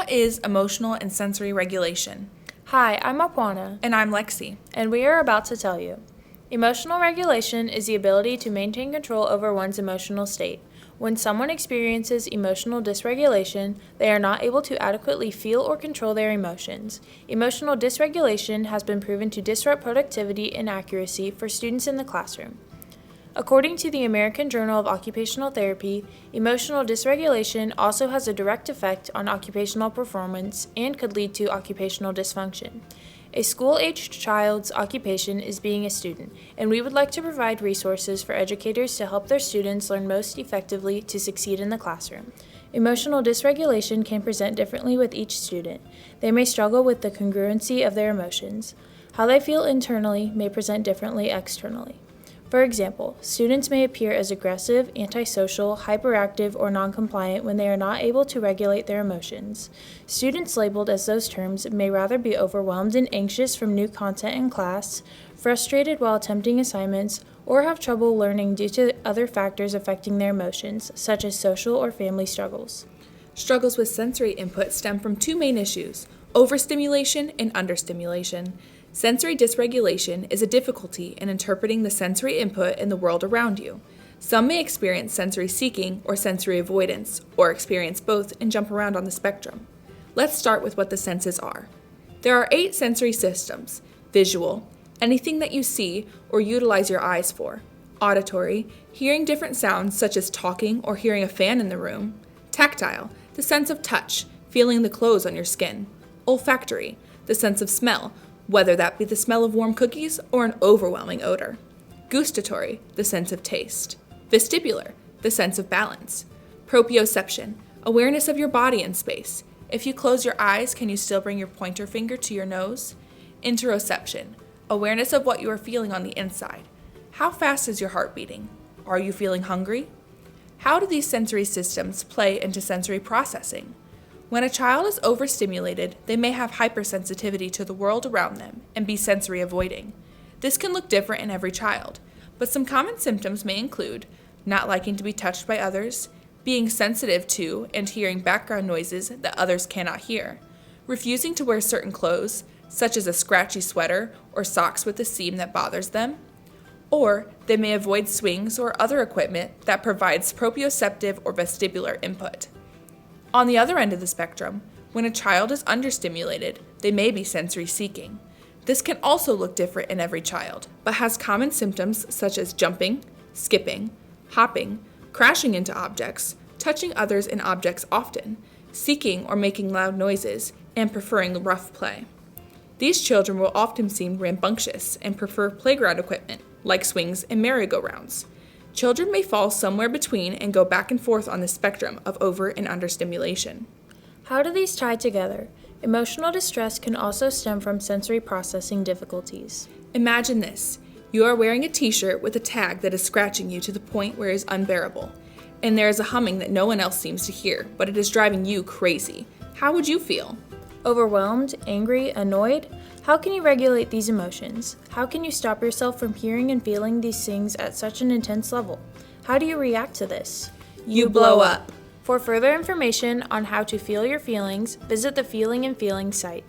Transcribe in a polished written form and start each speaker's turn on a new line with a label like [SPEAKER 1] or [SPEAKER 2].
[SPEAKER 1] What is emotional and sensory regulation?
[SPEAKER 2] Hi, I'm Mapuana.
[SPEAKER 1] And I'm Lexi.
[SPEAKER 2] And we are about to tell you. Emotional regulation is the ability to maintain control over one's emotional state. When someone experiences emotional dysregulation, they are not able to adequately feel or control their emotions. Emotional dysregulation has been proven to disrupt productivity and accuracy for students in the classroom. According to the American Journal of Occupational Therapy, emotional dysregulation also has a direct effect on occupational performance and could lead to occupational dysfunction. A school-aged child's occupation is being a student, and we would like to provide resources for educators to help their students learn most effectively to succeed in the classroom. Emotional dysregulation can present differently with each student. They may struggle with the congruency of their emotions. How they feel internally may present differently externally. For example, students may appear as aggressive, antisocial, hyperactive, or noncompliant when they are not able to regulate their emotions. Students labeled as those terms may rather be overwhelmed and anxious from new content in class, frustrated while attempting assignments, or have trouble learning due to other factors affecting their emotions, such as social or family struggles.
[SPEAKER 1] Struggles with sensory input stem from two main issues: overstimulation and understimulation. Sensory dysregulation is a difficulty in interpreting the sensory input in the world around you. Some may experience sensory seeking or sensory avoidance, or experience both and jump around on the spectrum. Let's start with what the senses are. There are 8 sensory systems: visual, anything that you see or utilize your eyes for; auditory, hearing different sounds such as talking or hearing a fan in the room; tactile, the sense of touch, feeling the clothes on your skin; olfactory, the sense of smell, whether that be the smell of warm cookies or an overwhelming odor; gustatory, the sense of taste; vestibular, the sense of balance; propioception, awareness of your body in space. If you close your eyes, can you still bring your pointer finger to your nose? Interoception, awareness of what you are feeling on the inside. How fast is your heart beating? Are you feeling hungry? How do these sensory systems play into sensory processing? When a child is overstimulated, they may have hypersensitivity to the world around them and be sensory avoiding. This can look different in every child, but some common symptoms may include not liking to be touched by others, being sensitive to and hearing background noises that others cannot hear, refusing to wear certain clothes, such as a scratchy sweater or socks with a seam that bothers them, or they may avoid swings or other equipment that provides proprioceptive or vestibular input. On the other end of the spectrum, when a child is understimulated, they may be sensory seeking. This can also look different in every child, but has common symptoms such as jumping, skipping, hopping, crashing into objects, touching others and objects often, seeking or making loud noises, and preferring rough play. These children will often seem rambunctious and prefer playground equipment, like swings and merry-go-rounds. Children may fall somewhere between and go back and forth on the spectrum of over and understimulation.
[SPEAKER 2] How do these tie together? Emotional distress can also stem from sensory processing difficulties.
[SPEAKER 1] Imagine this. You are wearing a t-shirt with a tag that is scratching you to the point where it is unbearable, and there is a humming that no one else seems to hear, but it is driving you crazy. How would you feel?
[SPEAKER 2] Overwhelmed, angry, annoyed? How can you regulate these emotions? How can you stop yourself from hearing and feeling these things at such an intense level? How do you react to this?
[SPEAKER 1] You blow up.
[SPEAKER 2] For further information on how to feel your feelings, visit the Feeling and Feelings site.